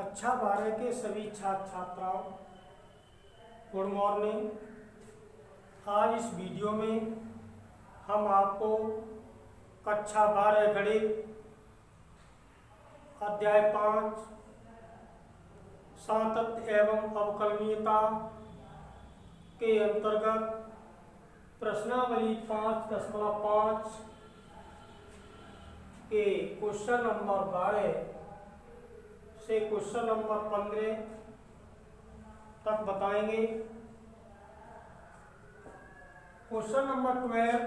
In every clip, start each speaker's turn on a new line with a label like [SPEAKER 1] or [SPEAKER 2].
[SPEAKER 1] कक्षा 12 के सभी छात्र छात्राओं, गुड मॉर्निंग। आज इस वीडियो में हम आपको कक्षा 12 गणित अध्याय 5 सातत्य एवं अवकलनीयता के अंतर्गत प्रश्नावली 5.5 के क्वेश्चन नंबर 12 से क्वेश्चन नंबर 15 तक बताएंगे। Question number 12,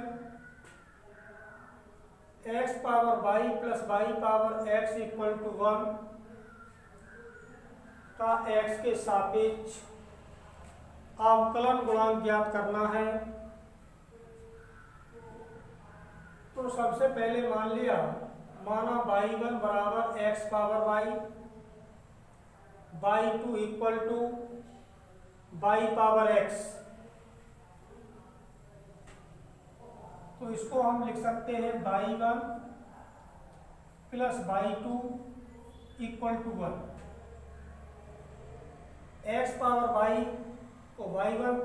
[SPEAKER 1] x power y plus y power x equal to 1 का x के सापेक्ष अवकलन गुणांक ज्ञात करना है। तो सबसे पहले माना y1 बराबर x power y, y2 equal to y power x। तो इसको हम लिख सकते हैं y1 plus y2 equal to 1। x power y को y1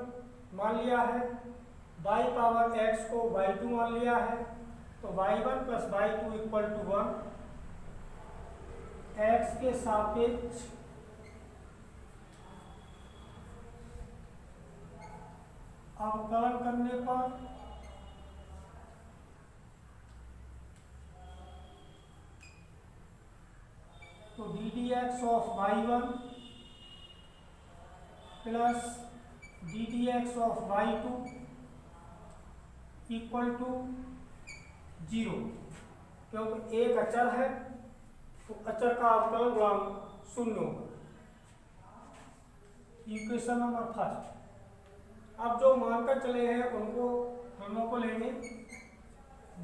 [SPEAKER 1] मान लिया है, y पावर x को y2 मान लिया है, तो y1 plus y2 equal to 1। x के सापेक्ष अवकलन करने पर तो D D x of y1 plus d D x of y2 equal to 0, क्योंकि एक अचर है तो अचर का अवकलन गुणांक 0 होगा। Equation number first. अब जो मानकर चले हैं उनको दोनों को लेंगे।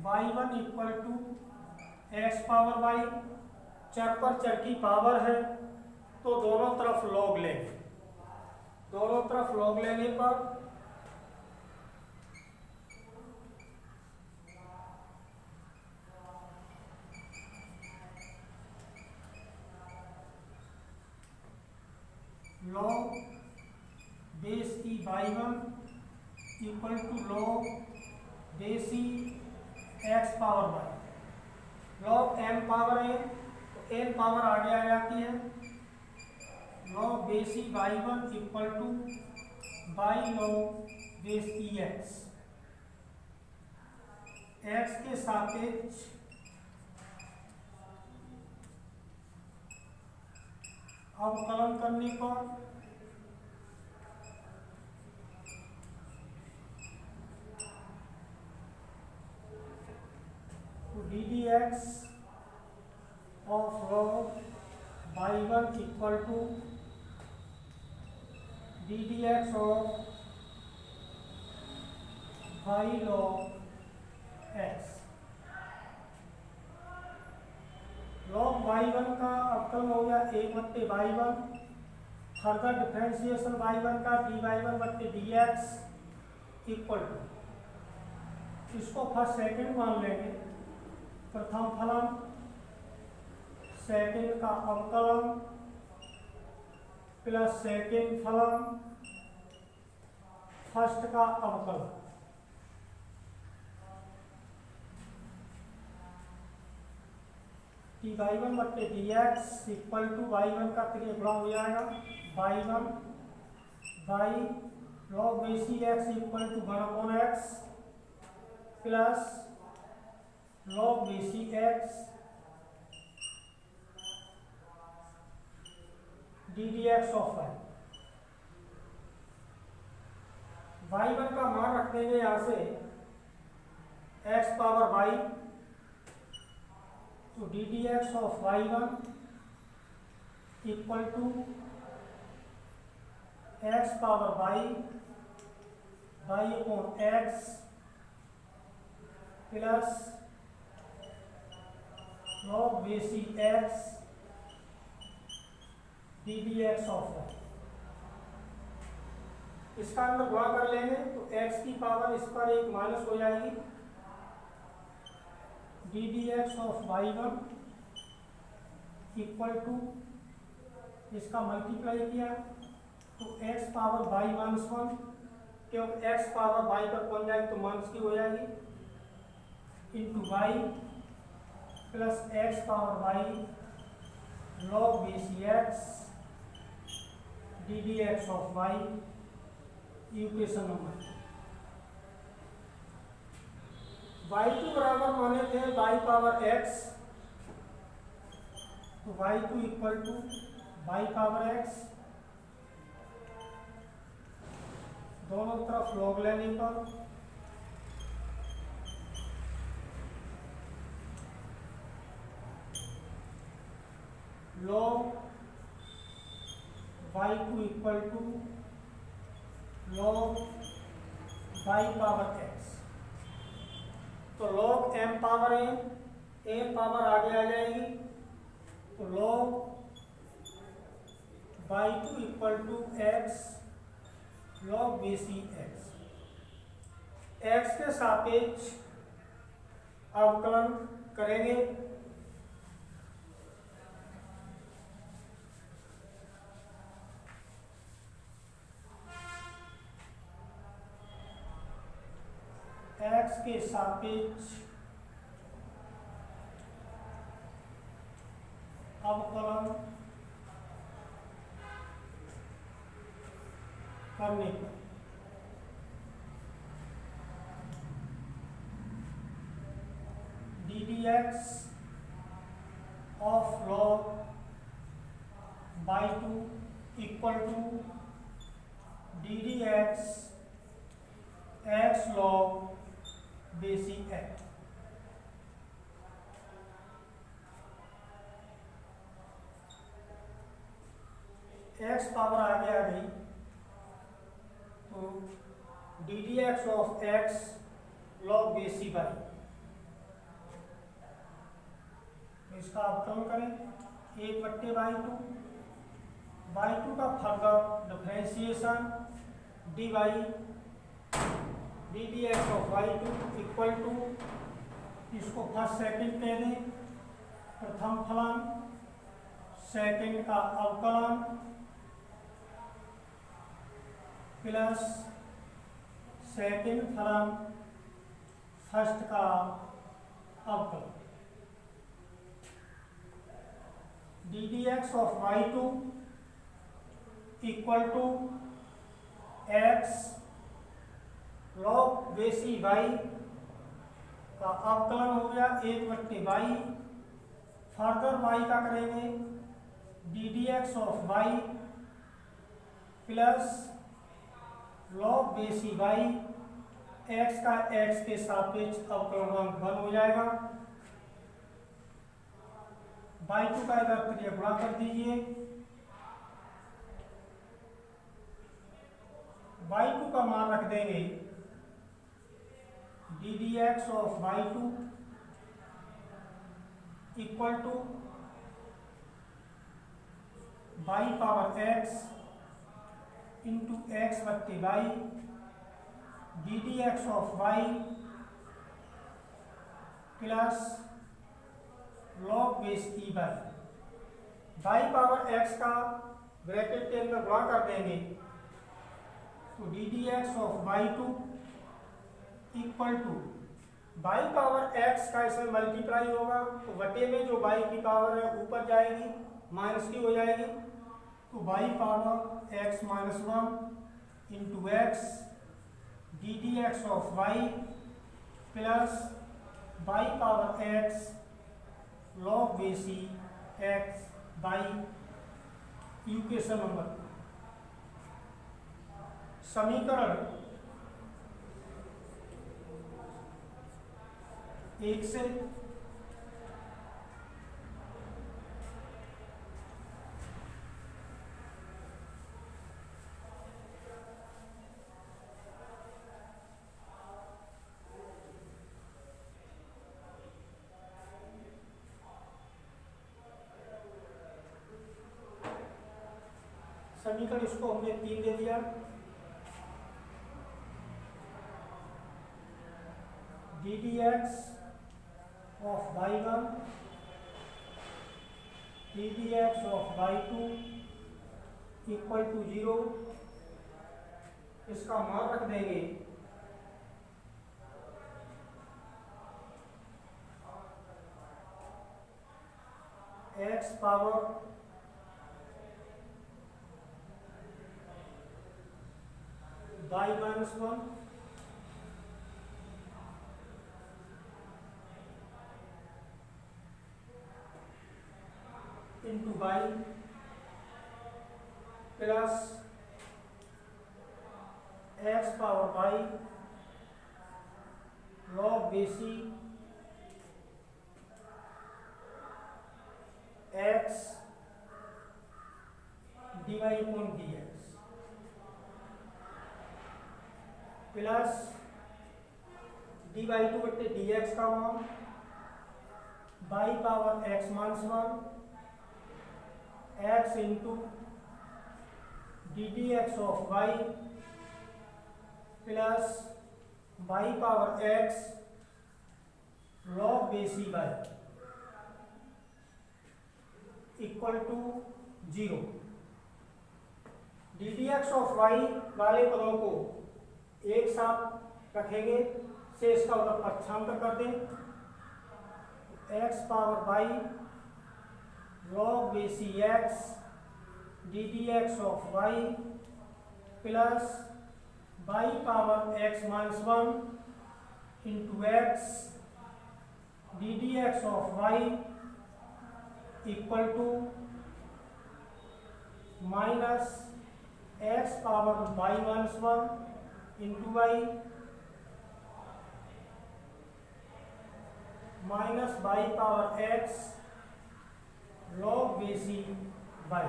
[SPEAKER 1] y1 equal to x power y, चर पर चर की पावर है तो दोनों तरफ लॉग लेंगे। दोनों तरफ लॉग लेने पर log base e y1 equal to log base E x power y। Log m power है तो n पावर आगे आ जाती है। Log base e y1 equal to y log base E x. X के सापेक्ष अवकलन करने पर d D x of log y1 equal to d D x of y log x। Log y1 का अवकलन हो गया 1/y1। फर्दर डिफरेंशिएशन y1 का dy1 बट्टे dx इक्वल टू, इसको फर्स्ट सेकंड मान लेंगे। प्रथम फलन सेकंड का अवकलन प्लस सेकंड फलन फर्स्ट का अवकलन। y1 बट्टे dx इक्वल टू y1 का 3 गुणा हो जाएगा y1 y log base e x equal to 1/x plus log base e x d D x of y1 का मान रख देंगे यहाँ से x पावर y, तो D D x of y1 equal to x power y upon x plus log base e x d D x of y। इसका अंदर गुणा कर लेंगे तो x की पावर इस पर एक माइनस हो जाएगी। D D x of y1 equal to इसका मल्टीप्लाई किया तो x power y minus one, क्योंकि x पावर बाई पर कौन जाएगी तो माइनस की हो जाएगी, into y plus x power y log b c x D D x of y, equation number. y2 बराबर माने थे y पावर x, तो y2 equal to y power x, दोनों तरफ लॉग लेने पर log y2 equal to log y power x, तो log m power m power आगे आ जाएगी, तो log y2 equal to x log b c x, x के सापेक्ष अवकलन करेंगे, x के सापेक्ष अवकलन करने पर d D x of log y two equal to d D x x log basic act. X power आगे आ गई तो D D x of x log base e y, इसका अवकलन करें एक बट्टे बाई टू का further differentiation d by d D x of Y to equal to, इसको फर्स्ट सेकंड कह दें, प्रथम फलन सेकंड का अवकलन प्लस सेकंड फलन फर्स्ट का अवकलन, d D x of Y to equal to x log बेसी वाई का अवकलन हो गया एक बट्टे वाई, फर्दर वाई का करेंगे d D x of Y plus log बेसी वाई, एक्स का एक्स के सापेक्ष अवकलन वन हो जाएगा, बाई टू का इधर क्रिया गुणा कर दीजिए, बाई टू का मान रख देंगे D D x of Y to equal to Y power X into X बट्टे Y D D x of Y plus log base E by power X का ब्रैकेट के अंदर गुणा कर देंगे तो D D x of Y to equal to by power X का इसमें मल्टीप्लाई होगा तो बटे में जो बाई की पावर है ऊपर जाएगी माइनस की हो जाएगी, तो y power x minus one into x D D x of Y plus y power x log बेसी एक्स बाई इक्वेशन नंबर। समीकरण एक से समीकरण इसको हमने 3 दे दिया, d D x of y one d D x of Y to equal to 0, इसका मान रख देंगे x power y-1 into y plus x power y log base e x dy upon dx plus dy2 बट्टे dx का मान y power x-1 x into ddx of y plus y power x log base e y equal to 0। ddx of y वाले पदों को एक साथ रखेंगे, शेष का उधर पक्षांतर कर दें, x power y log base e x ddx of y plus y power x-1 into x ddx of y equal to minus x power y-1 into y minus y power x log base e y।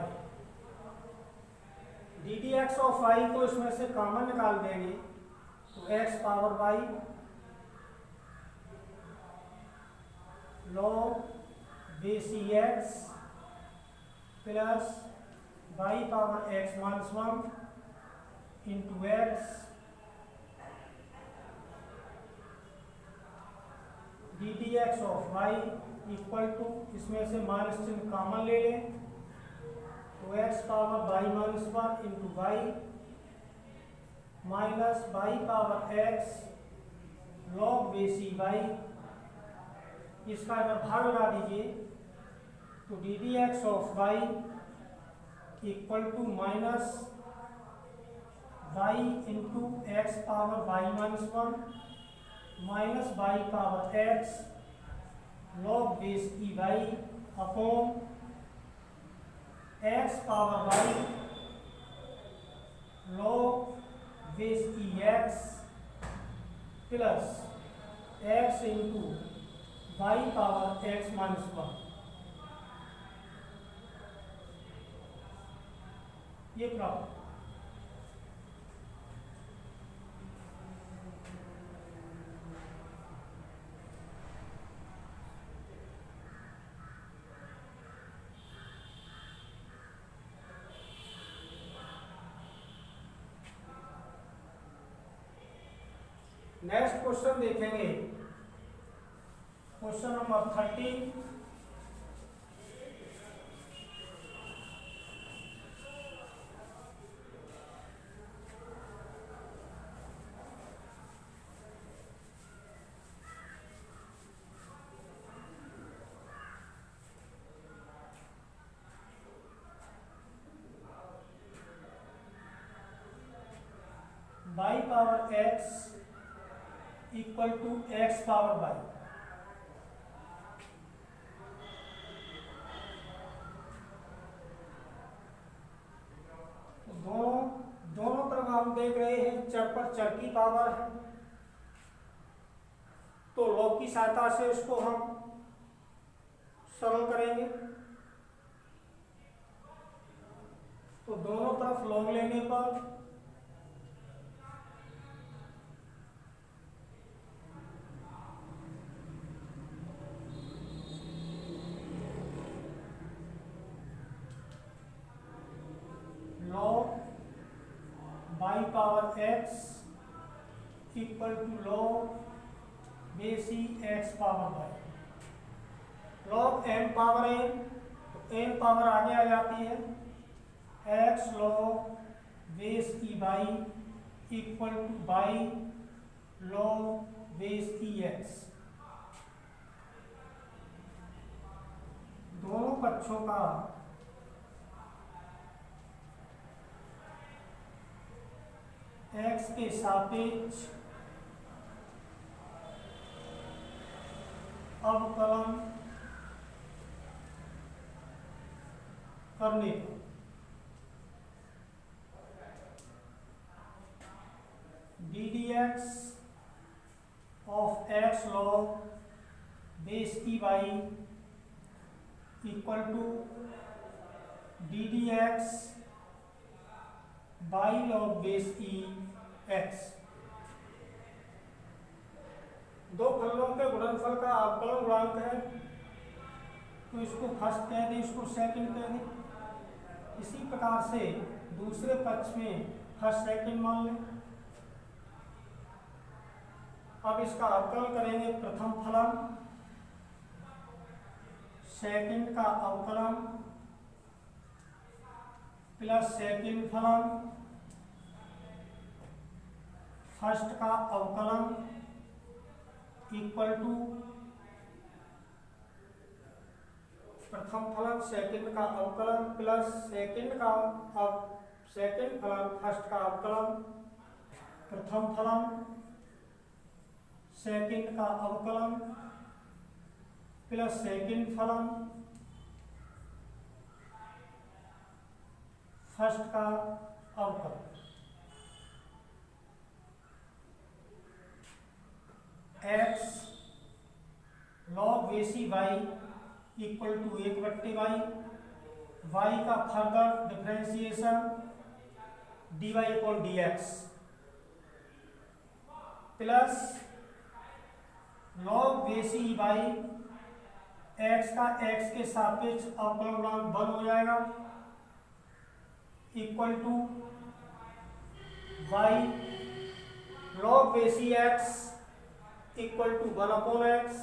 [SPEAKER 1] ddx of y को इसमें से common निकाल देंगे तो x power y log base e x plus y power x-1 into x ddx of y equal to, इसमें से minus चिन्ह common ले लें तो x power y-1 into y minus y power x log base e y, इसका अगर भाग लगा दीजिए तो ddx of y equal to minus y into x power y-1 minus y power x log base e y upon x power y log base e x plus x into y power x-1, ये प्राप्त। Next question देखेंगे, question number 30। y power x equal to x power y, दोनों तरफ हम देख रहे हैं चर पर चर की पावर है, तो लॉग की सहायता से इसको हम सरल करेंगे। तो दोनों तरफ लॉग लेने पर log y power x equal to log base e x power y, log m power n, तो n पावर आगे आ जाती है x log base E Y equal to y log base E x. दोनों पक्षों का एक्स के सापेक्ष अवकलन करने पर d D x of x log base E Y equal to d D x y log base E x. दो फलनों के गुणनफल का अवकलन गुणांक है, तो इसको फर्स्ट कह दें, इसको सेकंड कह दें। इसी प्रकार से दूसरे पक्ष में फर्स्ट सेकंड मान लें। अब इसका अवकलन करेंगे, प्रथम फलन सेकंड का अवकलन प्लस सेकंड फलन फर्स्ट का अवकलन इक्वल टू प्रथम फलन सेकंड का अवकलन प्लस सेकंड फलन फर्स्ट का अवकलन। प्रथम फलन सेकंड का अवकलन प्लस सेकंड फलन फर्स्ट का अवकलन। एक्स लॉग बेसी वाई इक्वल टू 1/वाई, वाई का further differentiation dy upon dx plus log बेसी वाई, एक्स का एक्स के सापेक्ष अवकलन गुणांक 1 हो जाएगा इक्वल टू वाई लॉग बेसी x equal to 1 upon x.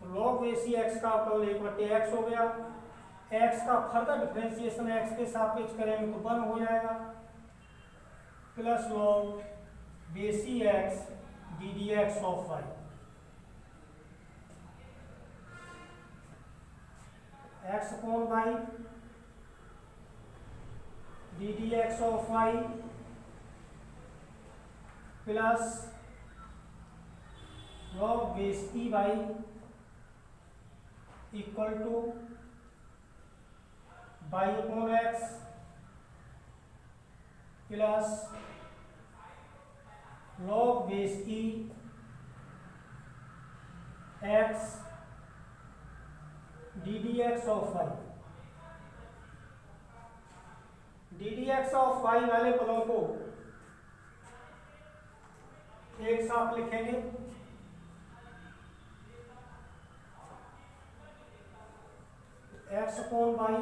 [SPEAKER 1] Log बेसी एक्स का अवकलन 1/x हो गया, एक्स का फर्दर डिफरेंशिएशन एक्स के सापेक्ष करेंगे तो 1 हो जाएगा प्लस लॉग बेसी X D D x of Y. X upon Y D D x of Y plus log base E Y equal to Y upon X plus log base E X D D x of Y. D D x of Y वाले पदों को एक साथ लिखेंगे। X upon Y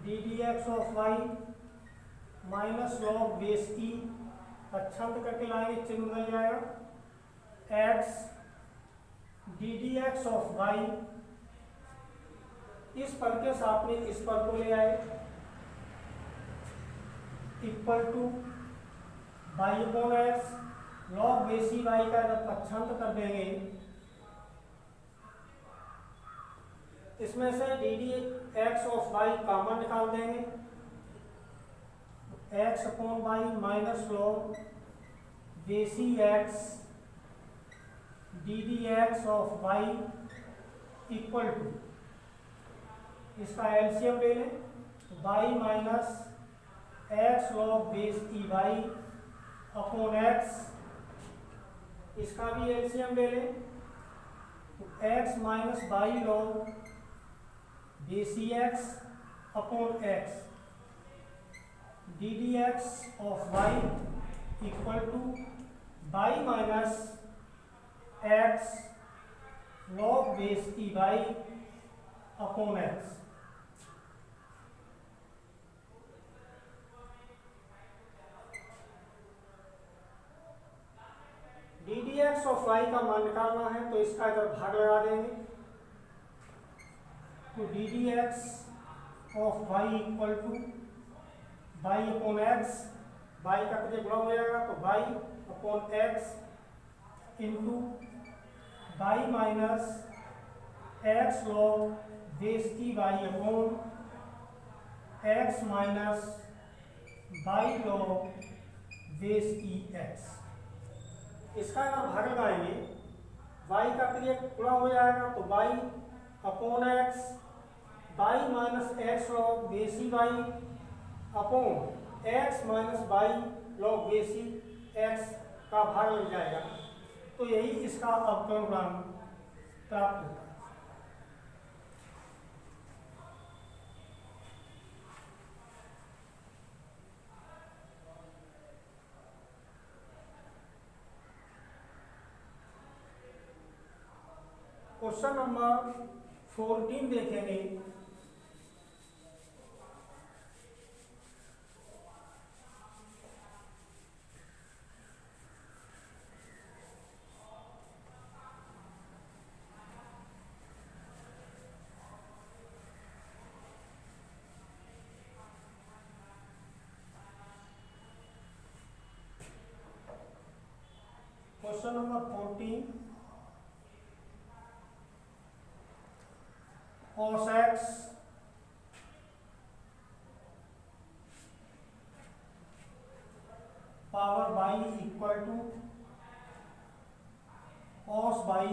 [SPEAKER 1] D D x of Y minus log base E, अक्षांत करके लाएंगे, चिन्ह बदल जाएगा। X D D x of y, इस पद के साथ में इस पद को ले आए equal to Y upon x log बेसी वाई का जब पक्षांत कर देंगे, इसमें से D D x of Y common निकाल देंगे। X upon Y minus log बेसी X D D x of Y equal to, इसका एलसीएम ले लें, Y minus x log base E Y upon X, इसका भी एलसीएम ले लें, तो एक्स माइनस वाई लॉग बेसी X upon x D D x of Y equal to y minus x log base E Y upon x. D D x of y का मान निकालना है तो इसका इधर भाग लगा देंगे। तो D D x of Y equal to Y upon x, y का जब गुणा हो जाएगा तो y upon x into y minus x log base की y upon x minus Y log base की एक्स। इसका अगर भाग लगाएंगे, वाई का क्रिया गुणा हो जाएगा तो y upon x, y minus x log बेसी y upon x minus Y log बेसी एक्स का भाग लग जाएगा। तो यही इसका अवकलन गुणांक प्राप्त होता है। क्वेश्चन नंबर 14 देखेंगे। Question number 14, cos x power y equal to cos y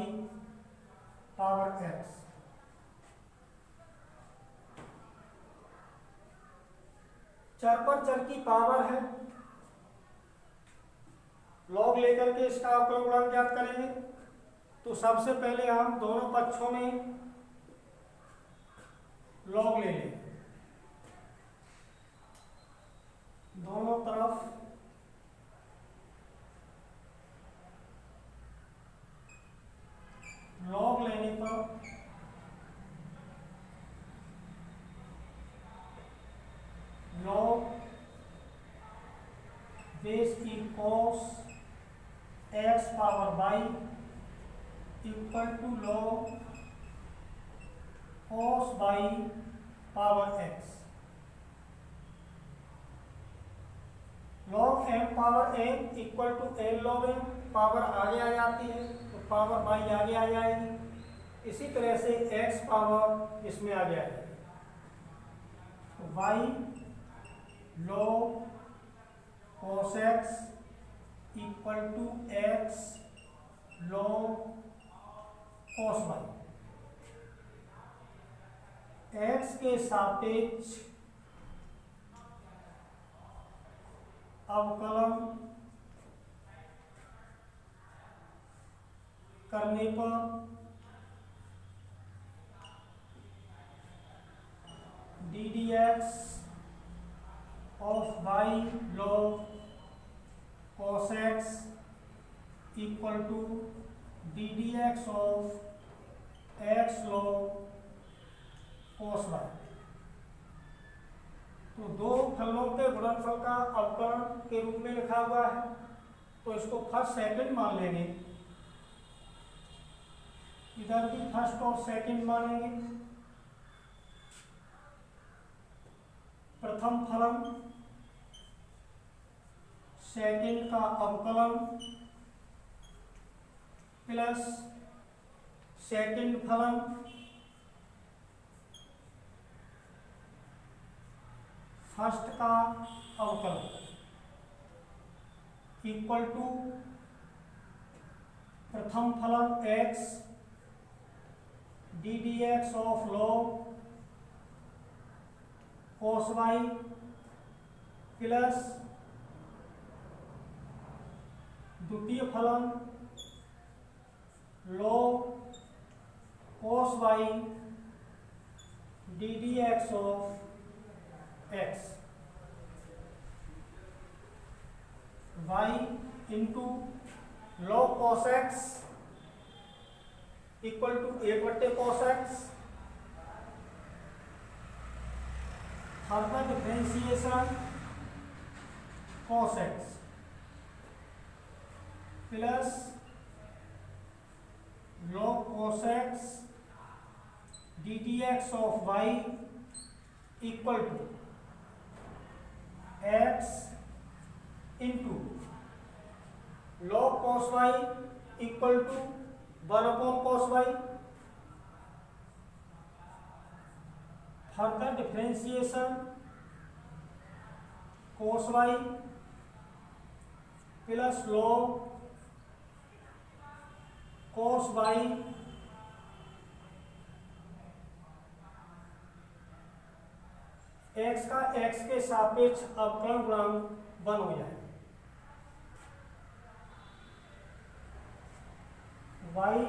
[SPEAKER 1] power x। चर पर चर की पावर है, लॉग लेकर के इसका अवकलन गुणांक ज्ञात करेंगे। तो सबसे पहले हम दोनों पक्षों में लॉग ले लें, दोनों तरफ लॉग लेने पर लॉग बेस की cos x power y equal to log cos y power x। Log m power n equal to n log m, power आगे आ जाती है तो पावर y आगे आ जाएगी। इसी तरह से x पावर इसमें आ जाएगी तो y log cos x equal to x log cos y। x के सापेक्ष अवकलन करने पर d D x of y log cos x equal to d D x of x log cos y। तो दो फलनों के गुणनफल का अवकलन के रूप में लिखा हुआ है, तो इसको फर्स्ट सेकंड मान लेंगे, इधर भी फर्स्ट और सेकंड मानेंगे। प्रथम फलन सेकंड का अवकलन प्लस सेकंड फलन फर्स्ट का अवकलन इक्वल टू प्रथम फलन x d D x of log cos y plus द्वितीय फलन log cos y d D x of x। y into log cos x equal to 1/cos x। Further differentiation cos x plus log cos x d D x of Y equal to x into log cos y equal to 1/cos y। Further differentiation cos y plus log cos y x का x के सापेक्ष अवकलन गुणांक 1 हो जाए। y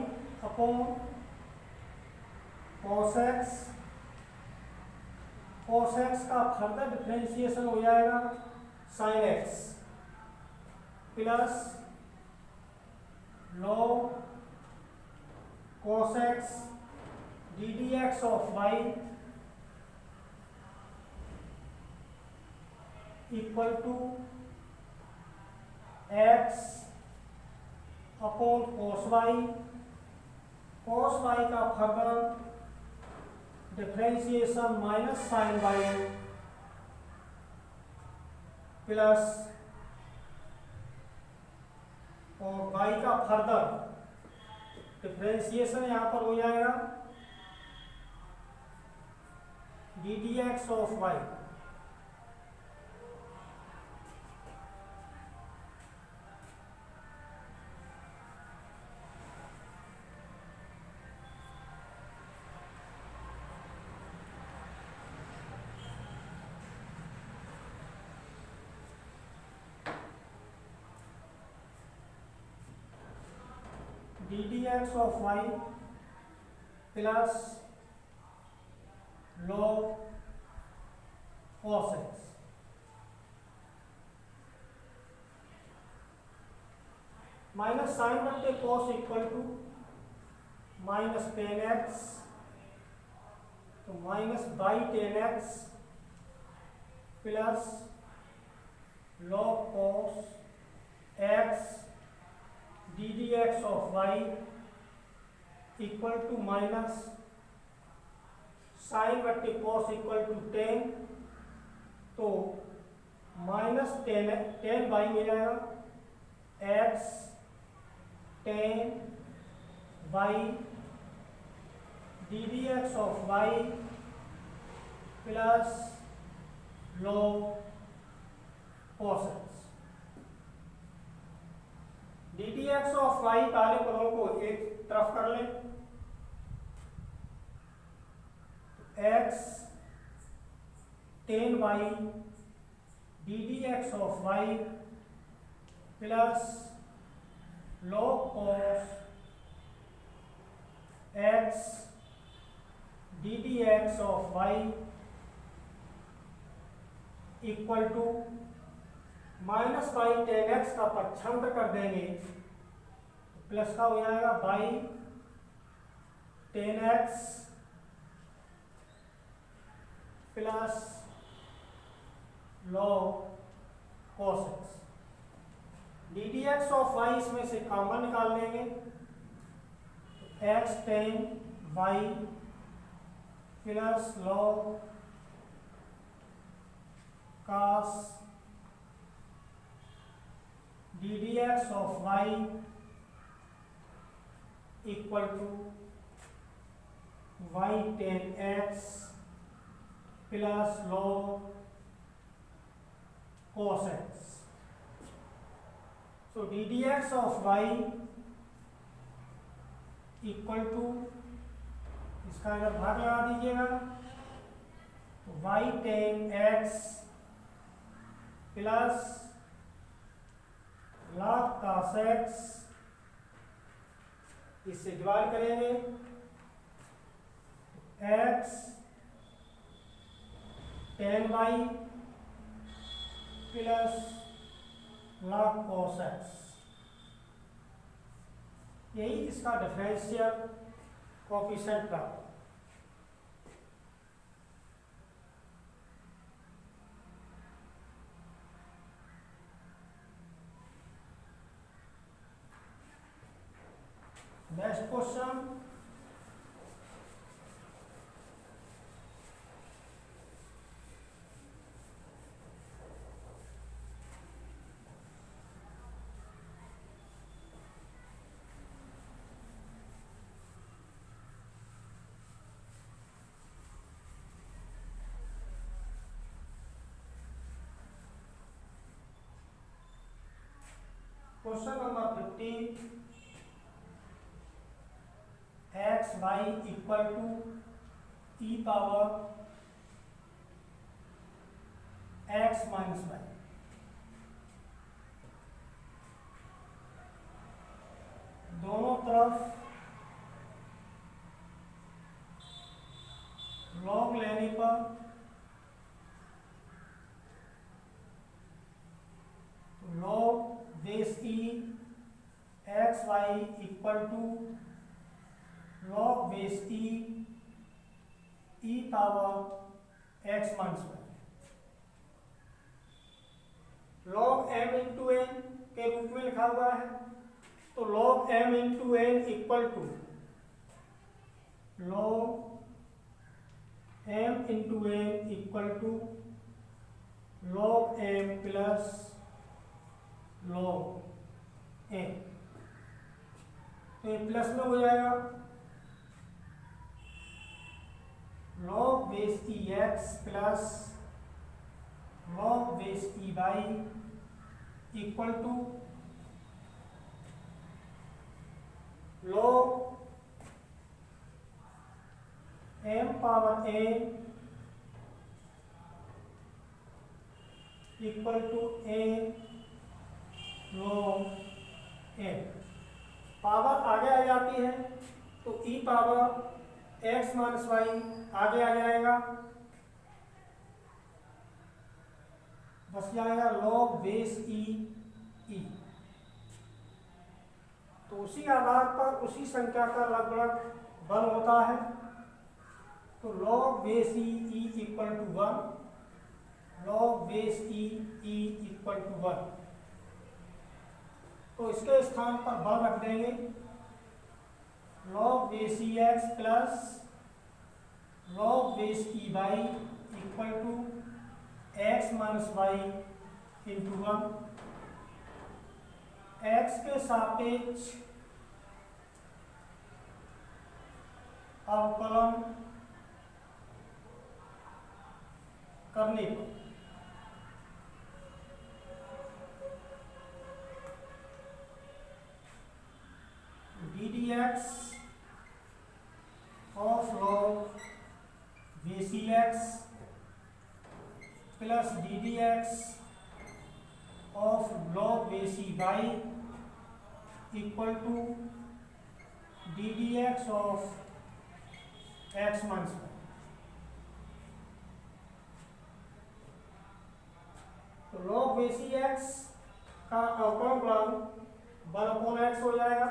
[SPEAKER 1] upon cos x, cos x का further differentiation हो जाएगा sin x plus log cos x d D x of y equal to x अपॉन cos y का further differentiation minus sine y plus और y का further differentiation यहाँ पर हो जाएगा d D x of y। D D x of Y plus log cos x minus sine बट्टे cos equal to minus ten x, तो minus by ten x plus log cos x d D x of Y equal to minus sine बट्टे cos equal to ten, तो minus ten by में जाएगा x ten y D D x of Y plus log cos x। D D x of y काले पदों को एक तरफ कर लें, x ten y D D x of Y plus log cos x d D x of Y equal to minus by ten x का पक्षांतर कर देंगे, प्लस का हो जाएगा by ten x plus log cos x। D D x of y इसमें से common निकाल लेंगे, x ten y plus log cos d D x of Y equal to y ten x plus log cos x। So d D x of Y equal to, इसका अगर भाग लगा दीजिएगा तो y ten x plus log cos x, इससे divide करेंगे x ten y plus log cos x। यही इसका डिफरेंशियल कोएफिशिएंट का next question question number 15, x y equal to e power x minus y. दोनों तरफ लॉग लेने पर log base E x y equal to log base e power x minus Y. Log m into n के रूप में लिखा हुआ है, तो log m into n equal to log m into n equal to log m plus log n. तो ये plus में हो जाएगा, log base E x plus log base E Y equal to log m power n equal to n log n. Power आगे आ जाती है तो e power x minus y आगे आ जाएगा, बस जाएगा लॉग बेस ई। तो उसी आधार पर उसी संख्या का लगभग वन होता है, तो log base e equal to 1, log base e equal to 1। तो इसके स्थान पर 1 रख देंगे, log base E x plus log base E Y equal to x minus y into 1। X के सापेक्ष अवकलन करने पर d D x of log base E x plus d D x of log base E Y equal to d D x of x minus Y. तो log base ई x का अवकलन गुणांक 1/x हो जाएगा,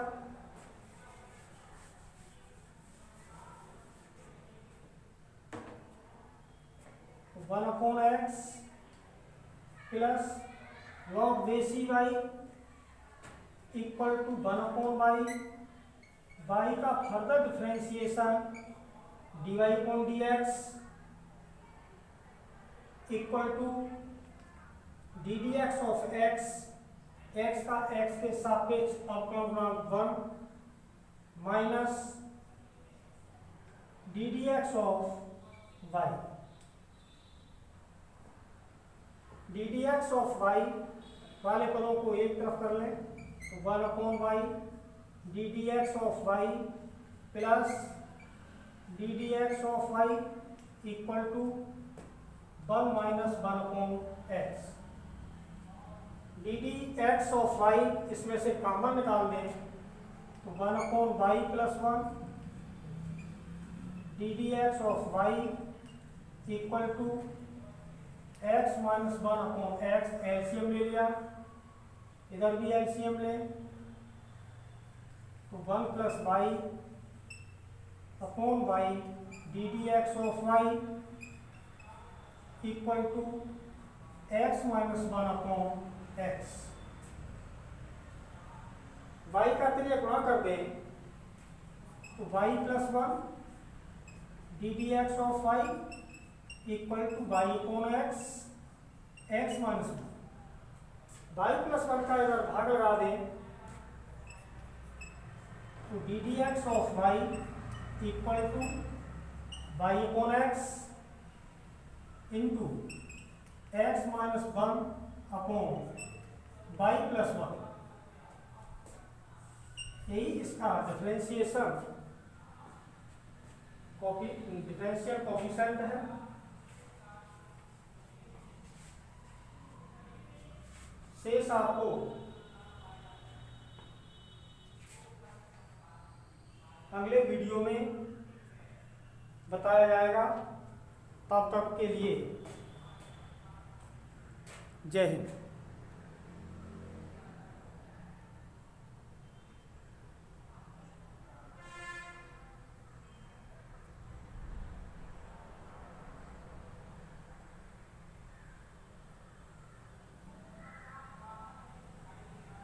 [SPEAKER 1] तो 1/x plus log base E Y equal to 1/y। Y का further differentiation dy upon dx equal to d D x of x, x का x के सापेक्ष अवकलन गुणांक 1 minus d D x of Y. D D x of Y वाले पदों को एक तरफ कर लें, तो 1/y d D x of Y plus d D x of Y equal to 1 minus 1/x। D D x of y इसमें से कॉमन निकाल दें, तो 1/y plus 1 d D x of Y equal to x minus 1/x। LCM ले लिया, इधर भी LCM लें, तो 1 plus y upon Y D D x of Y equal to x minus 1/x। Y का त्रिज्या गुणा कर दें, तो y plus 1 d D x of Y equal to Y upon x, x minus 1। Y plus 1 का अगर भाग लगा दें, तो D D x of Y equal to Y upon x into x minus 1 upon y plus 1। यही इसका differential coefficient है। शेष आपको अगले वीडियो में बताया जाएगा। तब तक के लिए जय हिंद।